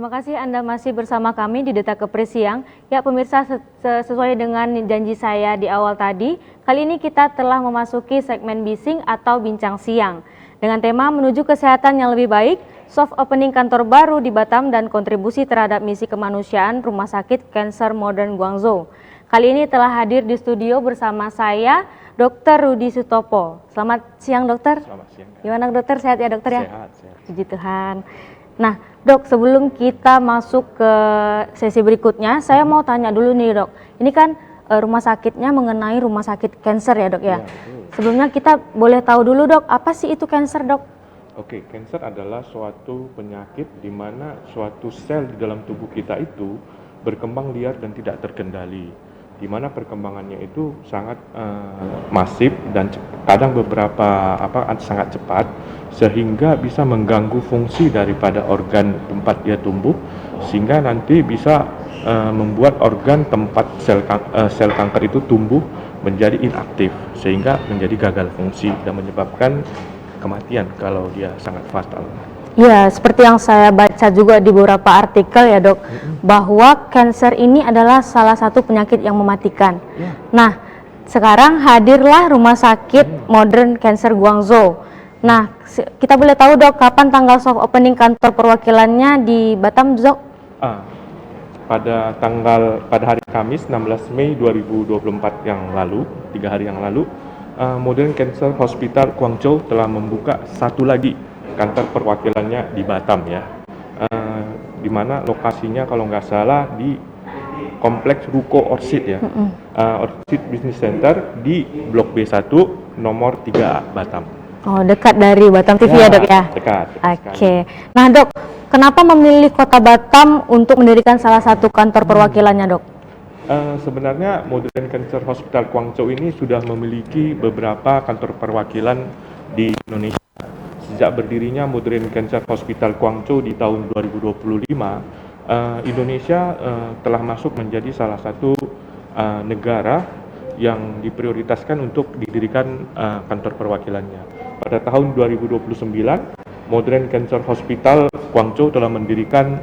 Terima kasih Anda masih bersama kami di Detak Kepres Siang. Ya pemirsa, sesuai dengan janji saya di awal tadi, kali ini kita telah memasuki segmen bising atau bincang siang. Dengan tema menuju kesehatan yang lebih baik, soft opening kantor baru di Batam dan kontribusi terhadap misi kemanusiaan Rumah Sakit Cancer Modern Guangzhou. Kali ini telah hadir di studio bersama saya, Dr. Rudi Sutopo. Selamat siang dokter. Selamat siang. Gimana dokter, sehat ya dokter ya? Sehat, sehat. Puji Tuhan. Nah dok, sebelum kita masuk ke sesi berikutnya, saya mau tanya dulu nih dok. Ini kan rumah sakitnya mengenai rumah sakit cancer ya dok ya? Sebelumnya kita boleh tahu dulu dok, apa sih itu cancer dok? Oke, cancer adalah suatu penyakit di mana suatu sel di dalam tubuh kita itu berkembang liar dan tidak terkendali. Di mana perkembangannya itu sangat masif dan kadang beberapa sangat cepat sehingga bisa mengganggu fungsi daripada organ tempat dia tumbuh sehingga nanti bisa membuat organ tempat sel kanker itu tumbuh menjadi inaktif sehingga menjadi gagal fungsi dan menyebabkan kematian kalau dia sangat fatal. Ya, seperti yang saya baca juga di beberapa artikel ya dok, bahwa kanker ini adalah salah satu penyakit yang mematikan. Nah, sekarang hadirlah Rumah Sakit Modern Cancer Guangzhou. Nah, kita boleh tahu dok, kapan tanggal soft opening kantor perwakilannya di Batam dok? Pada hari Kamis 16 Mei 2024 yang lalu, 3 hari yang lalu, Modern Cancer Hospital Guangzhou telah membuka satu lagi kantor perwakilannya di Batam ya, di mana lokasinya kalau nggak salah di Kompleks Ruko Orchid ya, Orchid Business Center di Blok B1 nomor 3A Batam. Oh, dekat dari Batam TV ya dok ya? Dekat. Oke. Nah dok, kenapa memilih kota Batam untuk mendirikan salah satu kantor perwakilannya dok? Sebenarnya Modern Cancer Hospital Guangzhou ini sudah memiliki beberapa kantor perwakilan di Indonesia. Sejak berdirinya Modern Cancer Hospital Guangzhou di tahun 2025, Indonesia telah masuk menjadi salah satu negara yang diprioritaskan untuk didirikan kantor perwakilannya. Pada tahun 2029, Modern Cancer Hospital Guangzhou telah mendirikan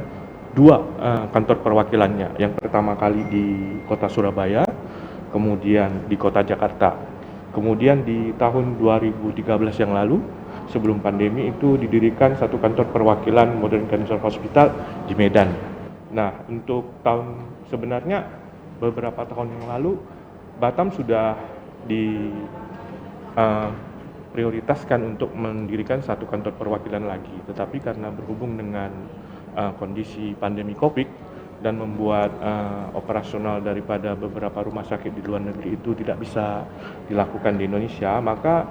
2 kantor perwakilannya. Yang pertama kali di kota Surabaya, kemudian di kota Jakarta. Kemudian di tahun 2013 yang lalu, sebelum pandemi itu didirikan satu kantor perwakilan Modern Cancer Hospital di Medan. Nah, untuk sebenarnya beberapa tahun yang lalu Batam sudah diprioritaskan untuk mendirikan satu kantor perwakilan lagi, tetapi karena berhubung dengan kondisi pandemi Covid dan membuat operasional daripada beberapa rumah sakit di luar negeri itu tidak bisa dilakukan di Indonesia, maka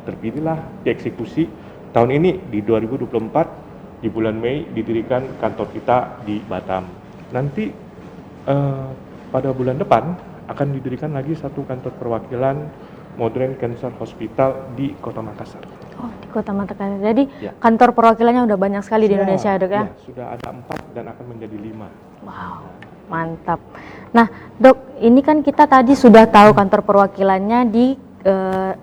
terpilihlah dieksekusi tahun ini di 2024 di bulan Mei didirikan kantor kita di Batam. Nanti pada bulan depan akan didirikan lagi satu kantor perwakilan Modern Cancer Hospital di Kota Makassar. Oh, di Kota Makassar. Jadi kantor perwakilannya udah banyak sekali di Indonesia dok ya? Sudah ada 4 dan akan menjadi 5. Wow, mantap. Nah dok, ini kan kita tadi sudah tahu kantor perwakilannya di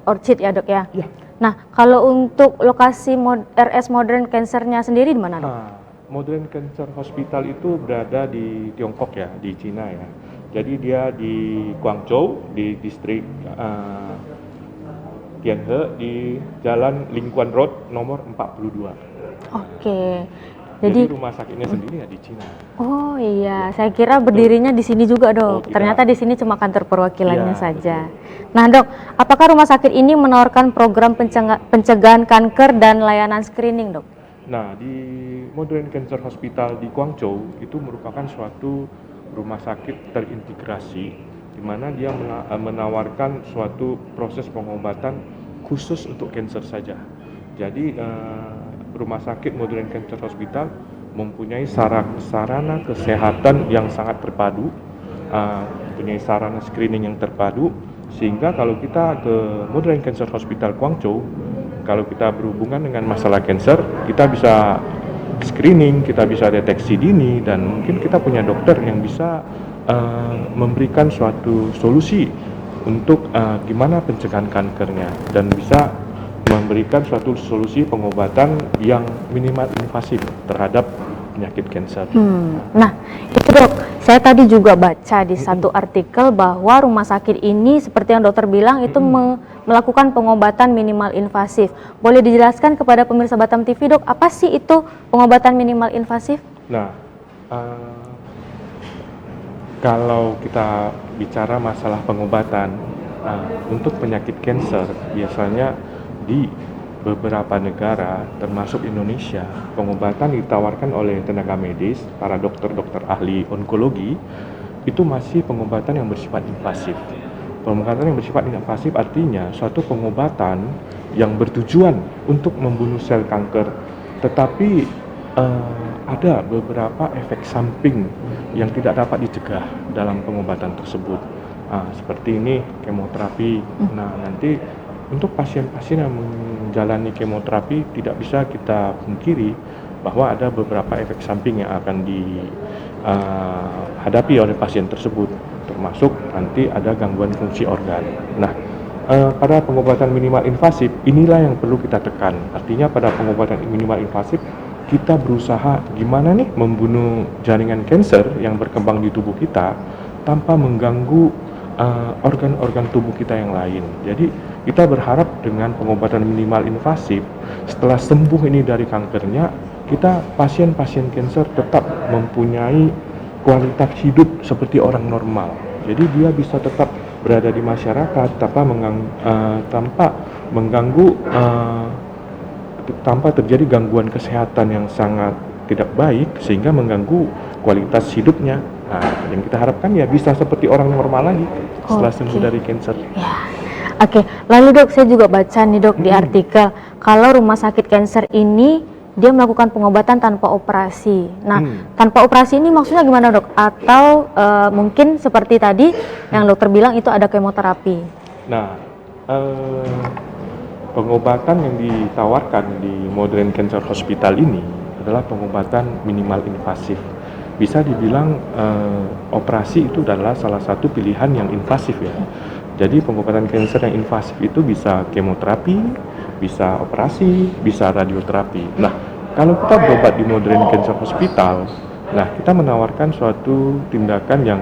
Orchid ya dok ya? Iya. Nah, kalau untuk lokasi RS Modern Cancer-nya sendiri di mana dok? Modern Cancer Hospital itu berada di Tiongkok ya, di Cina ya. Jadi dia di Guangzhou, di distrik Tianhe, di Jalan Lingguan Road nomor 42. Oke. Jadi rumah sakitnya sendiri ya di Cina. Oh iya, saya kira berdirinya di sini juga dok. Ternyata di sini cuma kantor perwakilannya saja. Betul. Nah dok, apakah rumah sakit ini menawarkan program pencegahan kanker dan layanan screening dok? Nah, di Modern Cancer Hospital di Guangzhou itu merupakan suatu rumah sakit terintegrasi di mana dia menawarkan suatu proses pengobatan khusus untuk kanker saja. Jadi Rumah Sakit Modern Cancer Hospital mempunyai sarana kesehatan yang sangat terpadu, mempunyai sarana screening yang terpadu, sehingga kalau kita ke Modern Cancer Hospital Guangzhou, kalau kita berhubungan dengan masalah kanker, kita bisa screening, kita bisa deteksi dini, dan mungkin kita punya dokter yang bisa memberikan suatu solusi untuk gimana pencegahan kankernya, dan bisa memberikan suatu solusi pengobatan yang minimal invasif terhadap penyakit kanker. Nah, itu dok, saya tadi juga baca di satu artikel bahwa rumah sakit ini seperti yang dokter bilang itu melakukan pengobatan minimal invasif. Boleh dijelaskan kepada pemirsa Batam TV dok, apa sih itu pengobatan minimal invasif? Nah, kalau kita bicara masalah pengobatan untuk penyakit kanker, biasanya di beberapa negara termasuk Indonesia, pengobatan ditawarkan oleh tenaga medis, para dokter-dokter ahli onkologi, itu masih pengobatan yang bersifat invasif. Pengobatan yang bersifat invasif artinya suatu pengobatan yang bertujuan untuk membunuh sel kanker, tetapi ada beberapa efek samping yang tidak dapat dicegah dalam pengobatan tersebut. Seperti ini kemoterapi. Nah, nanti untuk pasien-pasien yang menjalani kemoterapi tidak bisa kita pungkiri bahwa ada beberapa efek samping yang akan dihadapi oleh pasien tersebut, termasuk nanti ada gangguan fungsi organ. Nah, pada pengobatan minimal invasif inilah yang perlu kita tekan. Artinya pada pengobatan minimal invasif kita berusaha gimana nih membunuh jaringan kanker yang berkembang di tubuh kita tanpa mengganggu organ-organ tubuh kita yang lain. Jadi kita berharap dengan pengobatan minimal invasif, setelah sembuh ini dari kankernya, kita pasien-pasien kanker tetap mempunyai kualitas hidup seperti orang normal. Jadi dia bisa tetap berada di masyarakat tanpa mengganggu, tanpa terjadi gangguan kesehatan yang sangat tidak baik sehingga mengganggu kualitas hidupnya. Nah, yang kita harapkan ya bisa seperti orang normal lagi setelah sembuh dari kanker. Ya. Oke, lalu dok, saya juga baca nih dok di artikel kalau rumah sakit kanker ini dia melakukan pengobatan tanpa operasi. Nah, tanpa operasi ini maksudnya gimana dok? Atau mungkin seperti tadi yang dokter bilang itu ada kemoterapi? Nah, pengobatan yang ditawarkan di Modern Cancer Hospital ini adalah pengobatan minimal invasif. Bisa dibilang operasi itu adalah salah satu pilihan yang invasif ya. Jadi pengobatan kanker yang invasif itu bisa kemoterapi, bisa operasi, bisa radioterapi. Nah, kalau kita berobat di Modern Cancer Hospital, nah kita menawarkan suatu tindakan yang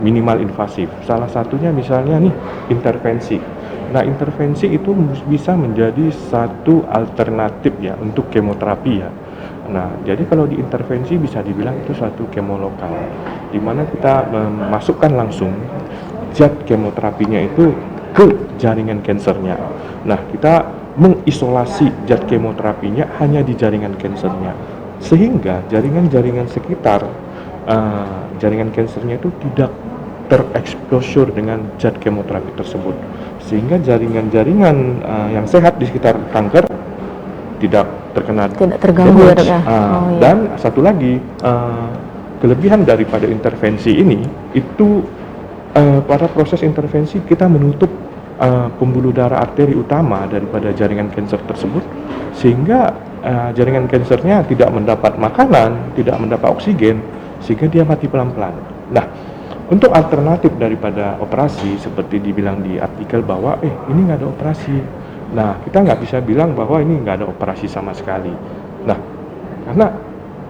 minimal invasif. Salah satunya misalnya nih intervensi. Nah, intervensi itu bisa menjadi satu alternatif ya untuk kemoterapi ya. Nah, jadi kalau di intervensi bisa dibilang itu suatu kemo lokal, di mana kita memasukkan langsung zat kemoterapinya itu ke jaringan kankernya. Nah, kita mengisolasi zat kemoterapinya hanya di jaringan kankernya, sehingga jaringan-jaringan sekitar jaringan kankernya itu tidak tereksposur dengan zat kemoterapi tersebut, sehingga jaringan-jaringan yang sehat di sekitar kanker tidak terganggu ya dok ya. Dan satu lagi kelebihan daripada intervensi ini itu pada proses intervensi kita menutup pembuluh darah arteri utama daripada jaringan kanker tersebut, sehingga jaringan kankernya tidak mendapat makanan, tidak mendapat oksigen, sehingga dia mati pelan-pelan. Nah, untuk alternatif daripada operasi seperti dibilang di artikel bahwa ini nggak ada operasi. Nah, kita nggak bisa bilang bahwa ini nggak ada operasi sama sekali. Nah, karena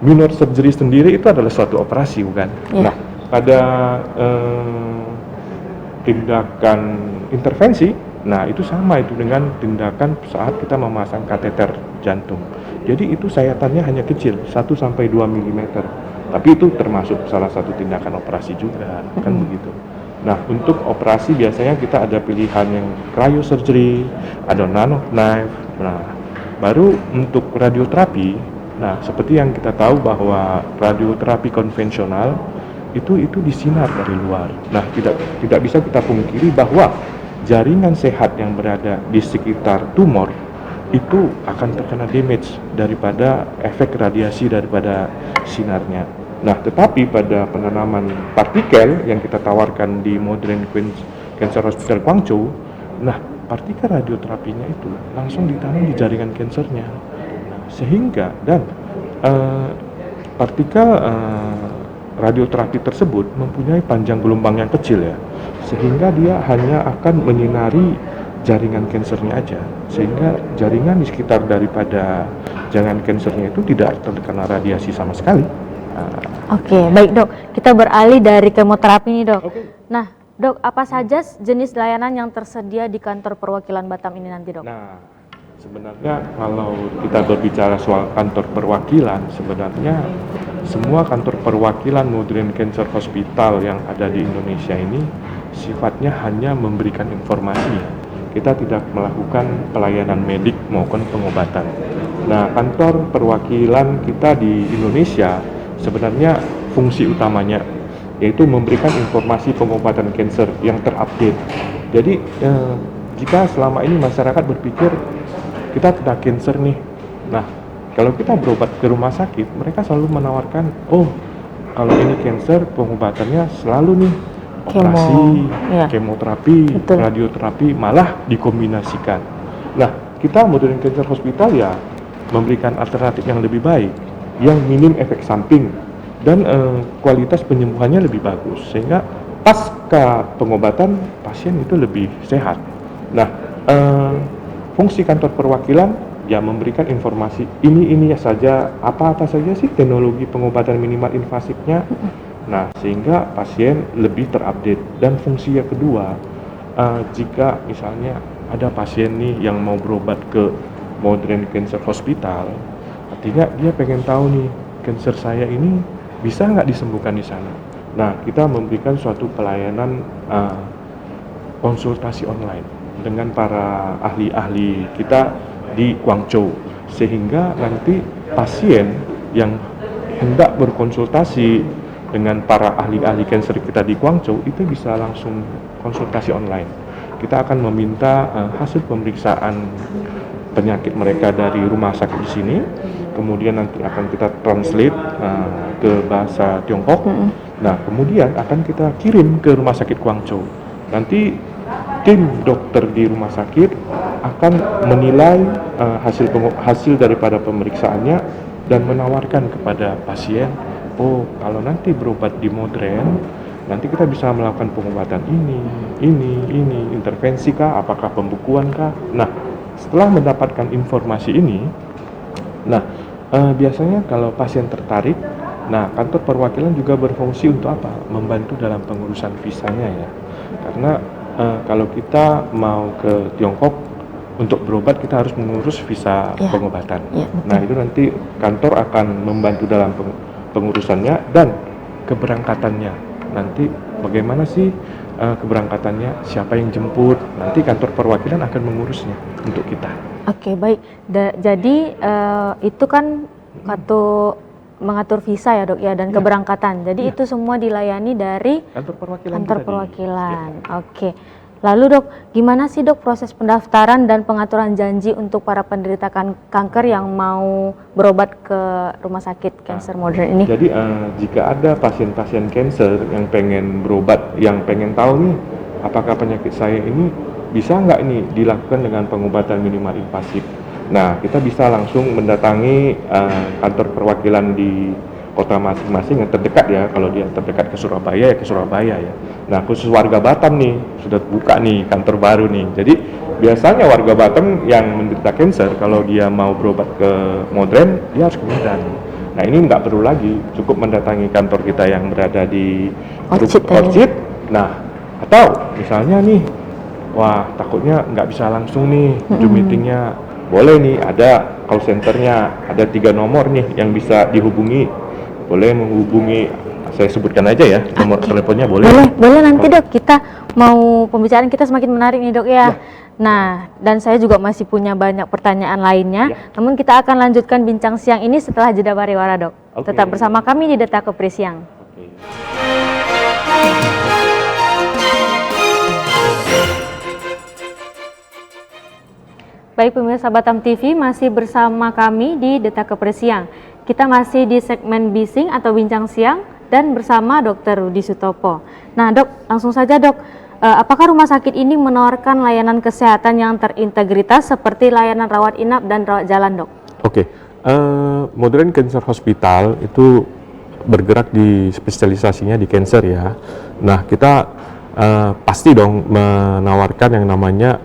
minor surgery sendiri itu adalah suatu operasi, bukan? Yeah. Nah, pada tindakan intervensi, nah itu sama itu dengan tindakan saat kita memasang kateter jantung. Jadi itu sayatannya hanya kecil, 1-2 mm. Tapi itu termasuk salah satu tindakan operasi juga, kan begitu. Nah, untuk operasi biasanya kita ada pilihan yang cryosurgery, ada nano knife. Nah, baru untuk radioterapi, nah seperti yang kita tahu bahwa radioterapi konvensional itu disinar dari luar. Nah, tidak bisa kita pungkiri bahwa jaringan sehat yang berada di sekitar tumor itu akan terkena damage daripada efek radiasi daripada sinarnya. Nah, tetapi pada penanaman partikel yang kita tawarkan di Modern Cancer Hospital Guangzhou, nah partikel radioterapinya itu langsung ditanam di jaringan kankernya, sehingga dan partikel radioterapi tersebut mempunyai panjang gelombang yang kecil ya, sehingga dia hanya akan menyinari jaringan kansernya aja, sehingga jaringan di sekitar daripada jaringan kansernya itu tidak terkena radiasi sama sekali. Oke, baik dok. Kita beralih dari kemoterapi nih dok. Oke. Nah dok, apa saja jenis layanan yang tersedia di kantor perwakilan Batam ini nanti dok? Nah, sebenarnya kalau kita berbicara soal kantor perwakilan, sebenarnya semua kantor perwakilan Modern Cancer Hospital yang ada di Indonesia ini sifatnya hanya memberikan informasi. Kita tidak melakukan pelayanan medik maupun pengobatan. Nah, kantor perwakilan kita di Indonesia sebenarnya fungsi utamanya yaitu memberikan informasi pengobatan kanker yang terupdate. Jadi jika selama ini masyarakat berpikir kita kena kanker nih, nah kalau kita berobat ke rumah sakit, mereka selalu menawarkan, oh kalau ini kanker pengobatannya selalu nih operasi, kemoterapi, radioterapi, malah dikombinasikan. Nah, kita Modern Cancer Hospital ya memberikan alternatif yang lebih baik, yang minim efek samping dan kualitas penyembuhannya lebih bagus, sehingga pasca pengobatan pasien itu lebih sehat. Nah, fungsi kantor perwakilan ya memberikan informasi ini saja, apa saja sih teknologi pengobatan minimal invasifnya. Nah, sehingga pasien lebih terupdate. Dan fungsi yang kedua, jika misalnya ada pasien nih yang mau berobat ke Modern Cancer Hospital, artinya dia pengen tahu nih, kanker saya ini bisa nggak disembuhkan di sana. Nah, kita memberikan suatu pelayanan konsultasi online dengan para ahli-ahli kita di Guangzhou, sehingga nanti pasien yang hendak berkonsultasi dengan para ahli-ahli kanker kita di Guangzhou itu bisa langsung konsultasi online. Kita akan meminta hasil pemeriksaan penyakit mereka dari rumah sakit di sini, kemudian nanti akan kita translate ke bahasa Tiongkok. Nah, kemudian akan kita kirim ke rumah sakit Guangzhou. Nanti tim dokter di rumah sakit akan menilai hasil daripada pemeriksaannya dan menawarkan kepada pasien, oh kalau nanti berobat di Modern, nanti kita bisa melakukan pengobatan ini, intervensi kah, apakah pembekuan kah. Nah, setelah mendapatkan informasi ini, nah biasanya kalau pasien tertarik, nah kantor perwakilan juga berfungsi untuk apa? Membantu dalam pengurusan visanya ya. Karena kalau kita mau ke Tiongkok untuk berobat, kita harus mengurus visa pengobatan. Nah, itu nanti kantor akan membantu dalam pengurusannya dan keberangkatannya. Nanti bagaimana sih keberangkatannya, siapa yang jemput, nanti kantor perwakilan akan mengurusnya untuk kita. Oke, baik. Jadi itu kan mengatur visa ya dok ya, dan keberangkatan. Jadi itu semua dilayani dari kantor perwakilan. Oke. Lalu dok, gimana sih dok proses pendaftaran dan pengaturan janji untuk para penderita kanker yang mau berobat ke rumah sakit Cancer Modern ini? Jadi jika ada pasien-pasien kanker yang pengen berobat, yang pengen tahu nih apakah penyakit saya ini bisa nggak ini dilakukan dengan pengobatan minimal invasif. Nah, kita bisa langsung mendatangi kantor perwakilan di kota masing-masing yang terdekat ya. Kalau dia terdekat ke Surabaya ya ke Surabaya ya. Nah, khusus warga Batam nih sudah buka nih kantor baru nih. Jadi biasanya warga Batam yang menderita kanker kalau dia mau berobat ke Modern, dia harus ke Medan. Nah, ini nggak perlu lagi, cukup mendatangi kantor kita yang berada di Orchid. Nah, atau misalnya nih, wah takutnya nggak bisa langsung nih Zoom meetingnya, boleh nih ada call centernya, ada 3 nomor nih yang bisa dihubungi. Boleh menghubungi, saya sebutkan aja ya nomor teleponnya, boleh nanti dok, kita mau pembicaraan kita semakin menarik nih dok ya. Nah, dan saya juga masih punya banyak pertanyaan lainnya, namun kita akan lanjutkan bincang siang ini setelah jeda pariwara dok. Tetap bersama kami di Deta Kepri Siang. Baik pemirsa Batam TV, masih bersama kami di Deta Kepri Siang. Kita masih di segmen bising atau bincang siang dan bersama Dr. Rudi Sutopo. Nah dok, langsung saja dok, apakah rumah sakit ini menawarkan layanan kesehatan yang terintegritas seperti layanan rawat inap dan rawat jalan dok? Oke, Modern Cancer Hospital itu bergerak di spesialisasinya di kanker ya. Nah kita pasti dong menawarkan yang namanya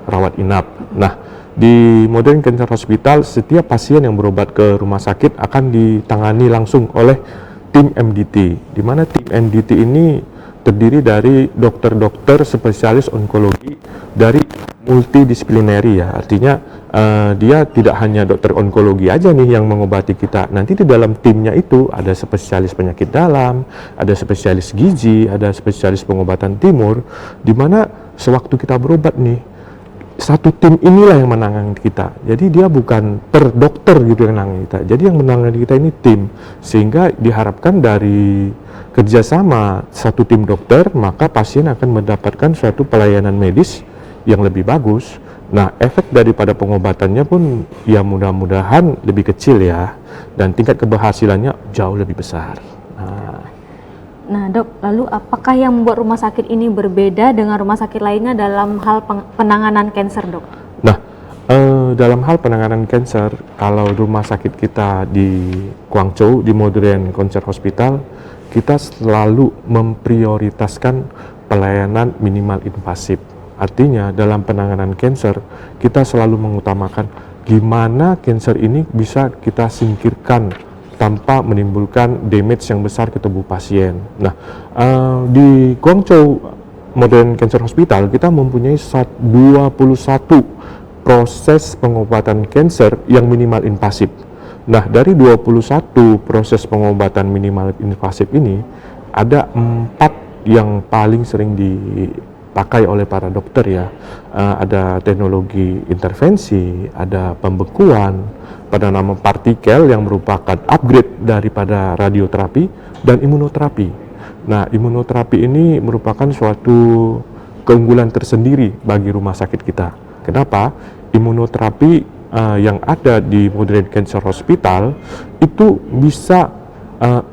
rawat inap. Nah, di Modern Cancer Hospital, setiap pasien yang berobat ke rumah sakit akan ditangani langsung oleh tim MDT, di mana tim MDT ini terdiri dari dokter-dokter spesialis onkologi dari multidisiplinary ya, artinya dia tidak hanya dokter onkologi aja nih yang mengobati kita. Nanti di dalam timnya itu ada spesialis penyakit dalam, ada spesialis gizi, ada spesialis pengobatan timur, di mana sewaktu kita berobat nih, satu tim inilah yang menangani kita. Jadi dia bukan per dokter gitu yang menangani kita. Jadi yang menangani kita ini tim, sehingga diharapkan dari kerjasama satu tim dokter, maka pasien akan mendapatkan suatu pelayanan medis yang lebih bagus. Nah, efek daripada pengobatannya pun ya mudah-mudahan lebih kecil ya, dan tingkat keberhasilannya jauh lebih besar. Nah dok, lalu apakah yang membuat rumah sakit ini berbeda dengan rumah sakit lainnya dalam hal penanganan kanker dok? Nah, dalam hal penanganan kanker, kalau rumah sakit kita di Guangzhou, di Modern Cancer Hospital, kita selalu memprioritaskan pelayanan minimal invasif. Artinya dalam penanganan kanker, kita selalu mengutamakan gimana kanker ini bisa kita singkirkan tanpa menimbulkan damage yang besar ke tubuh pasien. Nah, di Guangzhou Modern Cancer Hospital kita mempunyai 21 proses pengobatan kanker yang minimal invasif. Nah, dari 21 proses pengobatan minimal invasif ini, ada 4 yang paling sering dipakai oleh para dokter ya. Ada teknologi intervensi, ada pembekuan, pada nama partikel yang merupakan upgrade daripada radioterapi dan imunoterapi. Nah, imunoterapi ini merupakan suatu keunggulan tersendiri bagi rumah sakit kita. Kenapa? Imunoterapi yang ada di Modern Cancer Hospital itu bisa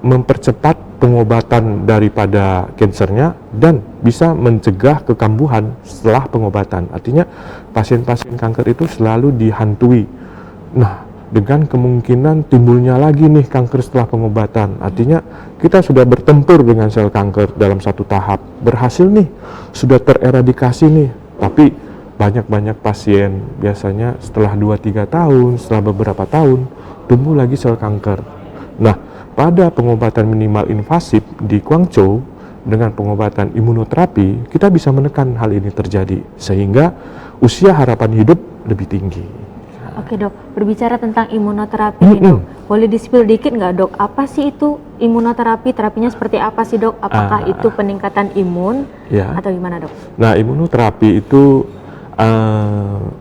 mempercepat pengobatan daripada kansernya dan bisa mencegah kekambuhan setelah pengobatan. Artinya pasien-pasien kanker itu selalu dihantui. Nah, dengan kemungkinan timbulnya lagi nih kanker setelah pengobatan. Artinya kita sudah bertempur dengan sel kanker dalam satu tahap, berhasil nih, sudah tereradikasi nih, tapi banyak pasien biasanya setelah 2-3 tahun, setelah beberapa tahun, tumbuh lagi sel kanker. Nah, pada pengobatan minimal invasif di Guangzhou dengan pengobatan imunoterapi, kita bisa menekan hal ini terjadi, sehingga usia harapan hidup lebih tinggi. Oke dok, berbicara tentang imunoterapi nih dok, boleh di-spill dikit nggak dok, apa sih itu imunoterapi, terapinya seperti apa sih dok? Apakah itu peningkatan imun atau gimana dok? Nah, imunoterapi itu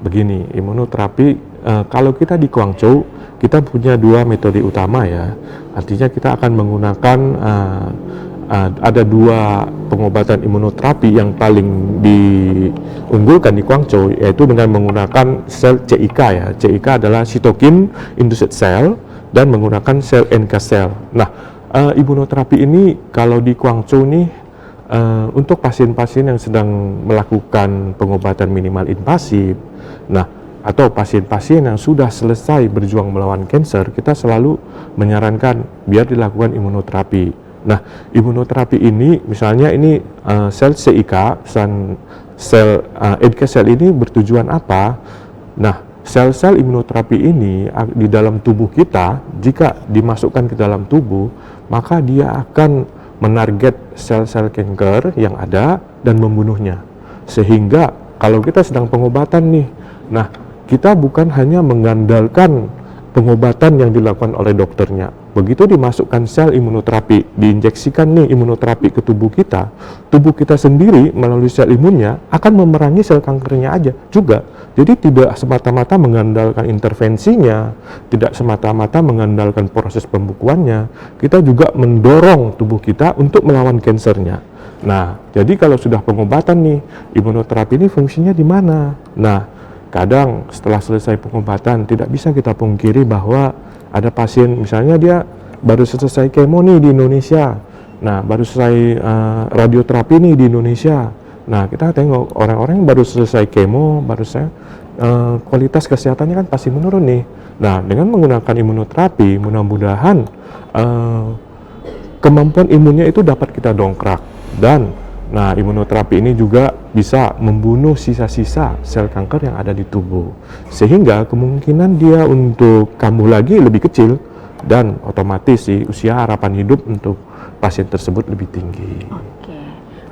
begini, imunoterapi kalau kita di Guangzhou, kita punya 2 metode utama ya, artinya kita akan menggunakan ada 2 pengobatan imunoterapi yang paling diunggulkan di Guangzhou, yaitu dengan menggunakan sel CIK ya. CIK adalah cytokine induced cell dan menggunakan sel NK cell. Nah, imunoterapi ini kalau di Guangzhou nih untuk pasien-pasien yang sedang melakukan pengobatan minimal invasif, nah atau pasien-pasien yang sudah selesai berjuang melawan kanker, kita selalu menyarankan biar dilakukan imunoterapi. Nah, imunoterapi ini, misalnya ini sel CIK, sel NK cell ini bertujuan apa? Nah, sel-sel imunoterapi ini di dalam tubuh kita, jika dimasukkan ke dalam tubuh, maka dia akan menarget sel-sel kanker yang ada dan membunuhnya. Sehingga kalau kita sedang pengobatan nih, nah kita bukan hanya mengandalkan pengobatan yang dilakukan oleh dokternya. Begitu dimasukkan sel imunoterapi, diinjeksikan nih imunoterapi ke tubuh kita sendiri melalui sel imunnya akan memerangi sel kankernya aja juga. Jadi tidak semata-mata mengandalkan intervensinya, tidak semata-mata mengandalkan proses pembekuannya, kita juga mendorong tubuh kita untuk melawan kansernya. Nah, jadi kalau sudah pengobatan nih, imunoterapi ini fungsinya di mana? Nah, kadang setelah selesai pengobatan tidak bisa kita pungkiri bahwa ada pasien misalnya dia baru selesai kemo nih di Indonesia, nah baru selesai radioterapi nih di Indonesia. Nah kita tengok orang-orang yang baru selesai kemo, baru selesai kualitas kesehatannya kan pasti menurun nih. Nah dengan menggunakan imunoterapi mudah-mudahan kemampuan imunnya itu dapat kita dongkrak dan Nah, imunoterapi ini juga bisa membunuh sisa-sisa sel kanker yang ada di tubuh, sehingga kemungkinan dia untuk kambuh lagi lebih kecil, dan otomatis sih usia harapan hidup untuk pasien tersebut lebih tinggi. Oke,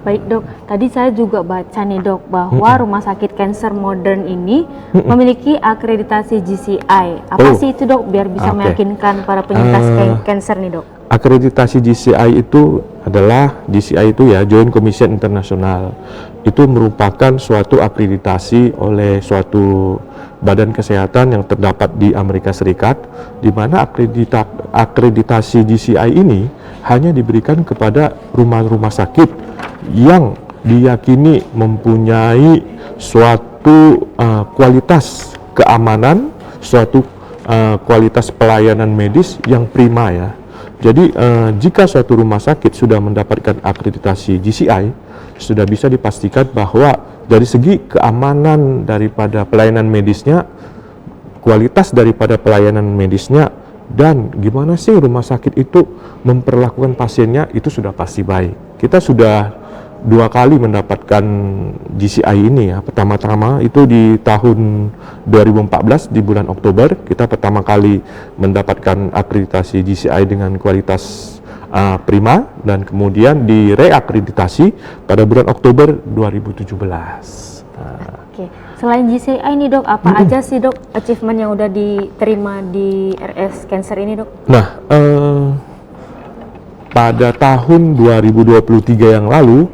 baik dok. Tadi saya juga baca nih dok bahwa Rumah Sakit Cancer Modern ini memiliki akreditasi GCI. Apa sih itu dok? Biar bisa meyakinkan para penyintas cancer nih dok. Akreditasi GCI itu adalah, GCI itu ya, Joint Commission International. Itu merupakan suatu akreditasi oleh suatu badan kesehatan yang terdapat di Amerika Serikat, di mana akreditasi GCI ini hanya diberikan kepada rumah-rumah sakit yang diyakini mempunyai suatu kualitas keamanan, suatu kualitas pelayanan medis yang prima ya. Jadi jika suatu rumah sakit sudah mendapatkan akreditasi GCI, sudah bisa dipastikan bahwa dari segi keamanan daripada pelayanan medisnya, kualitas daripada pelayanan medisnya, dan gimana sih rumah sakit itu memperlakukan pasiennya, itu sudah pasti baik. Kita sudah 2 kali mendapatkan GCI ini ya. Pertama-tama itu di tahun 2014 di bulan Oktober, kita pertama kali mendapatkan akreditasi GCI dengan kualitas prima, dan kemudian direakreditasi pada bulan Oktober 2017. Oke, selain GCI ini dok, apa aja sih dok achievement yang udah diterima di RS Cancer ini dok? Nah, pada tahun 2023 yang lalu,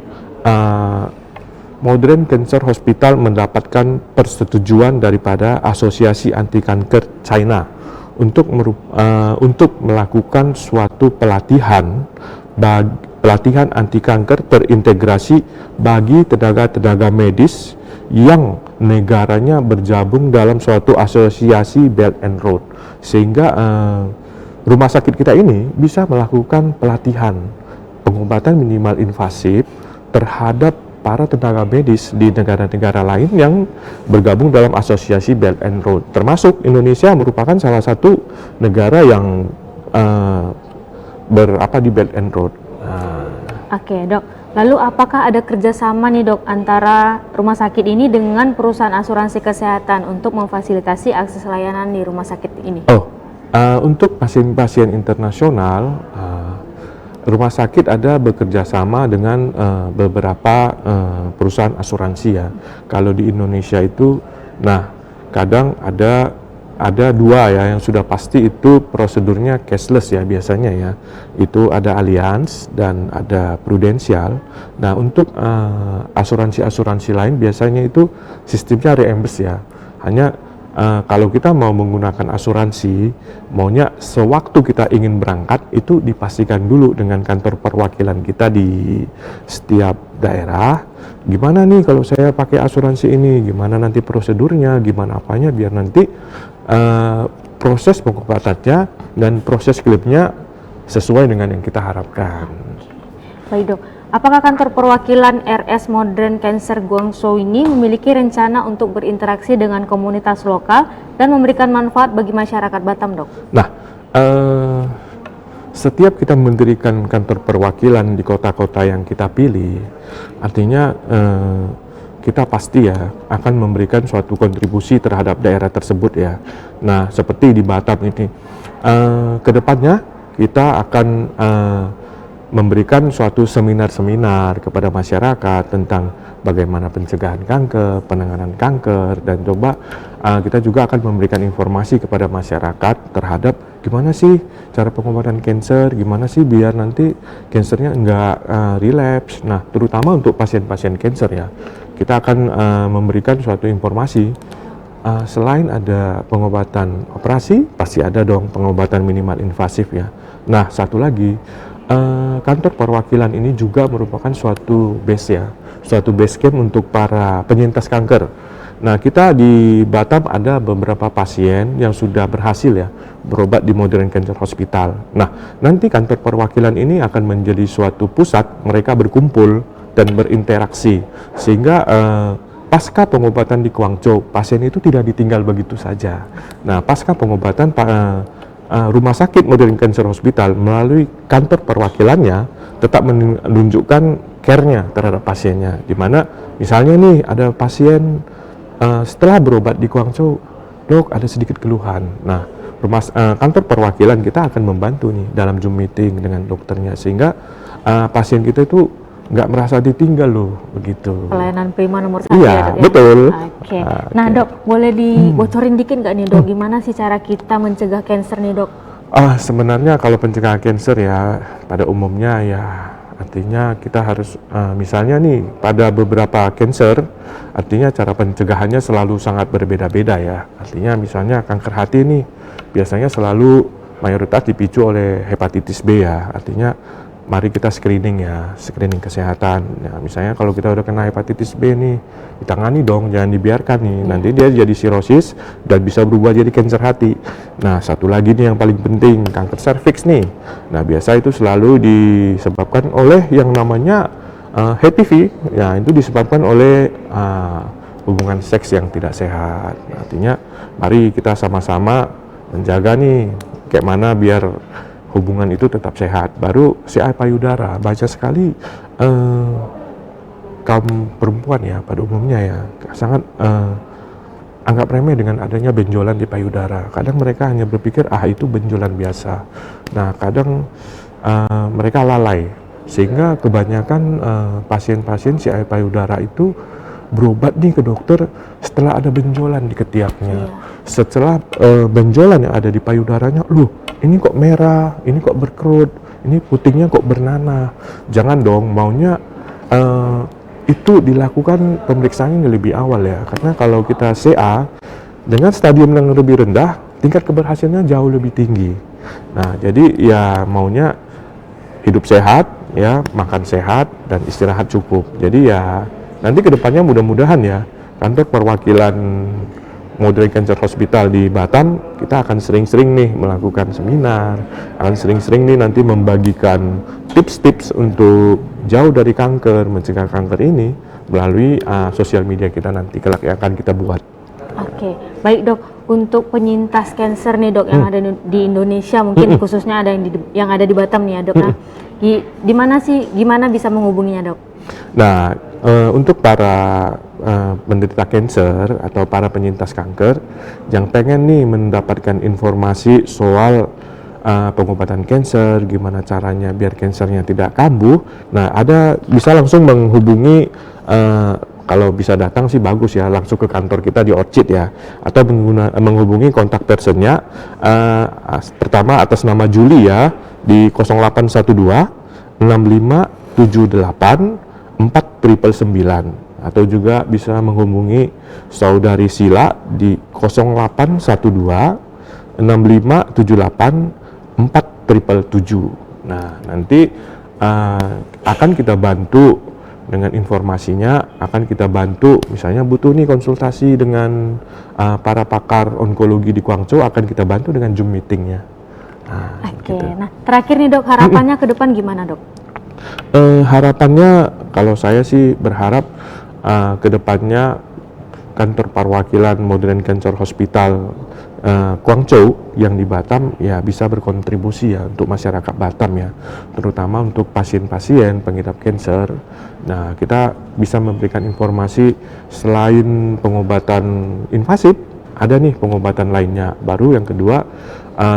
Modern Cancer Hospital mendapatkan persetujuan daripada Asosiasi Anti Kanker China untuk melakukan suatu pelatihan anti kanker terintegrasi bagi tenaga-tenaga medis yang negaranya bergabung dalam suatu asosiasi Belt and Road, sehingga rumah sakit kita ini bisa melakukan pelatihan pengobatan minimal invasif terhadap para tenaga medis di negara-negara lain yang bergabung dalam asosiasi Belt and Road, termasuk Indonesia merupakan salah satu negara yang di Belt and Road. Oke dok, lalu apakah ada kerjasama nih dok antara rumah sakit ini dengan perusahaan asuransi kesehatan untuk memfasilitasi akses layanan di rumah sakit ini? Untuk pasien-pasien internasional, rumah sakit ada bekerja sama dengan beberapa perusahaan asuransi ya. Kalau di Indonesia itu, nah kadang ada 2 ya yang sudah pasti, itu prosedurnya cashless ya biasanya ya. Itu ada Allianz dan ada Prudential. Nah untuk asuransi-asuransi lain biasanya itu sistemnya reimburse ya. Hanya kalau kita mau menggunakan asuransi, maunya sewaktu kita ingin berangkat itu dipastikan dulu dengan kantor perwakilan kita di setiap daerah, gimana nih kalau saya pakai asuransi ini, gimana nanti prosedurnya, gimana apanya, biar nanti proses pengobatannya dan proses klaimnya sesuai dengan yang kita harapkan. Baik dok, apakah kantor perwakilan RS Modern Cancer Guangzhou ini memiliki rencana untuk berinteraksi dengan komunitas lokal dan memberikan manfaat bagi masyarakat Batam dok? Nah, setiap kita mendirikan kantor perwakilan di kota-kota yang kita pilih, artinya kita pasti ya akan memberikan suatu kontribusi terhadap daerah tersebut ya. Nah, seperti di Batam ini, kedepannya kita akan memberikan suatu seminar-seminar kepada masyarakat tentang bagaimana pencegahan kanker, penanganan kanker, dan coba kita juga akan memberikan informasi kepada masyarakat terhadap gimana sih cara pengobatan kanker, gimana sih biar nanti kankernya enggak relapse. Nah, terutama untuk pasien-pasien kanker ya, kita akan memberikan suatu informasi. Selain ada pengobatan operasi, pasti ada dong pengobatan minimal invasif ya. Nah, satu lagi, kantor perwakilan ini juga merupakan suatu base ya, suatu base camp untuk para penyintas kanker. Nah, kita di Batam ada beberapa pasien yang sudah berhasil ya berobat di Modern Cancer Hospital. Nah, nanti kantor perwakilan ini akan menjadi suatu pusat mereka berkumpul dan berinteraksi, sehingga pasca pengobatan di Guangzhou, pasien itu tidak ditinggal begitu saja. Nah, pasca pengobatan Rumah Sakit Modern Cancer Hospital melalui kantor perwakilannya tetap menunjukkan care-nya terhadap pasiennya. Di mana misalnya nih ada pasien setelah berobat di Guangzhou, dok ada sedikit keluhan. Nah, kantor perwakilan kita akan membantu nih dalam Zoom meeting dengan dokternya, sehingga pasien kita itu nggak merasa ditinggal loh, begitu. Pelayanan prima nomor 1 Iya, ya dok ya? betul. Oke. Nah dok, boleh dibocorin dikit nggak nih dok, gimana sih cara kita mencegah cancer nih dok? Sebenarnya kalau pencegahan cancer ya pada umumnya ya artinya kita harus misalnya nih pada beberapa cancer, artinya cara pencegahannya selalu sangat berbeda-beda ya. Artinya misalnya kanker hati nih biasanya selalu mayoritas dipicu oleh hepatitis B ya. Artinya mari kita screening ya, screening kesehatan. Ya, misalnya kalau kita udah kena hepatitis B nih, ditangani dong, jangan dibiarkan nih. Nanti dia jadi sirosis dan bisa berubah jadi kanker hati. Nah, satu lagi nih yang paling penting, kanker serviks nih. Nah, biasa itu selalu disebabkan oleh yang namanya HPV. Ya, itu disebabkan oleh hubungan seks yang tidak sehat. Artinya, mari kita sama-sama menjaga nih, kayak mana biar hubungan itu tetap sehat. Baru CI payudara, banyak sekali kaum perempuan ya pada umumnya ya sangat anggap remeh dengan adanya benjolan di payudara. Kadang mereka hanya berpikir itu benjolan biasa. Nah, kadang mereka lalai sehingga kebanyakan pasien-pasien CI payudara itu berobat nih ke dokter setelah ada benjolan di ketiaknya. Setelah benjolan yang ada di payudaranya, ini kok merah, ini kok berkerut, ini putingnya kok bernanah. Jangan dong, maunya itu dilakukan pemeriksaannya lebih awal ya. Karena kalau kita CA dengan stadium yang lebih rendah, tingkat keberhasilannya jauh lebih tinggi. Nah, jadi ya maunya hidup sehat, ya makan sehat dan istirahat cukup. Jadi ya nanti kedepannya mudah-mudahan ya kantor perwakilan Modern Cancer Hospital di Batam, kita akan sering-sering nih melakukan seminar, akan sering-sering nih nanti membagikan tips-tips untuk jauh dari kanker, mencegah kanker ini melalui sosial media kita nanti kelak yang akan kita buat. Oke, baik dok. Untuk penyintas kanker nih dok yang ada di Indonesia, mungkin khususnya ada yang ada di Batam nih ya dok. Nah, gimana bisa menghubunginya dok? Nah, untuk para penderita kanker atau para penyintas kanker yang pengen nih mendapatkan informasi soal pengobatan kanker, gimana caranya biar kankernya tidak kambuh, nah bisa langsung menghubungi, kalau bisa datang sih bagus ya, langsung ke kantor kita di Orchid ya, atau menghubungi kontak personnya pertama atas nama Juli ya di 0812 6578 4999, atau juga bisa menghubungi saudari Sila di 0812 6578 4777. Nah, nanti akan kita bantu dengan informasinya, akan kita bantu misalnya butuh nih konsultasi dengan para pakar onkologi di Guangzhou, akan kita bantu dengan Zoom meetingnya. Oke, gitu. Nah terakhir nih dok, harapannya ke depan gimana dok? Harapannya kalau saya sih berharap kedepannya kantor perwakilan Modern Cancer Hospital Guangzhou yang di Batam ya bisa berkontribusi ya untuk masyarakat Batam ya, terutama untuk pasien-pasien pengidap kanker. Nah, kita bisa memberikan informasi selain pengobatan invasif, ada nih pengobatan lainnya. Baru yang kedua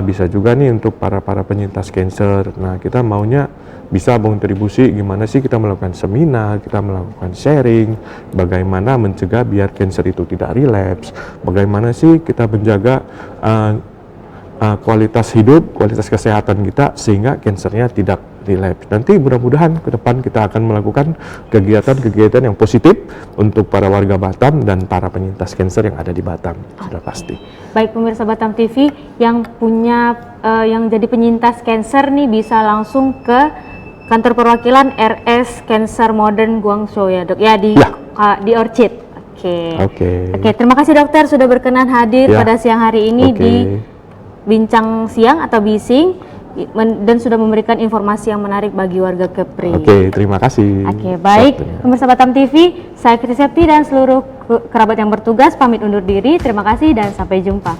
bisa juga nih untuk para penyintas kanker. Nah, kita maunya bisa kontribusi gimana sih kita melakukan seminar, kita melakukan sharing, bagaimana mencegah biar kanker itu tidak relapse, bagaimana sih kita menjaga kualitas hidup, kualitas kesehatan kita sehingga kankernya tidak relapse. Nanti mudah-mudahan ke depan kita akan melakukan kegiatan-kegiatan yang positif untuk para warga Batam dan para penyintas kanker yang ada di Batam, sudah pasti. Baik pemirsa Batam TV yang punya yang jadi penyintas kanker nih bisa langsung ke kantor perwakilan RS Cancer Modern Guangzhou ya dok ya di Orchid. Oke, terima kasih dokter sudah berkenan hadir pada siang hari ini di Bincang Siang atau Bising dan sudah memberikan informasi yang menarik bagi warga Kepri. Terima kasih. Baik pemirsa Batam TV, saya Kris Septi dan seluruh kerabat yang bertugas pamit undur diri. Terima kasih dan sampai jumpa.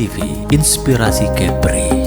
TV, inspirasi Kepri.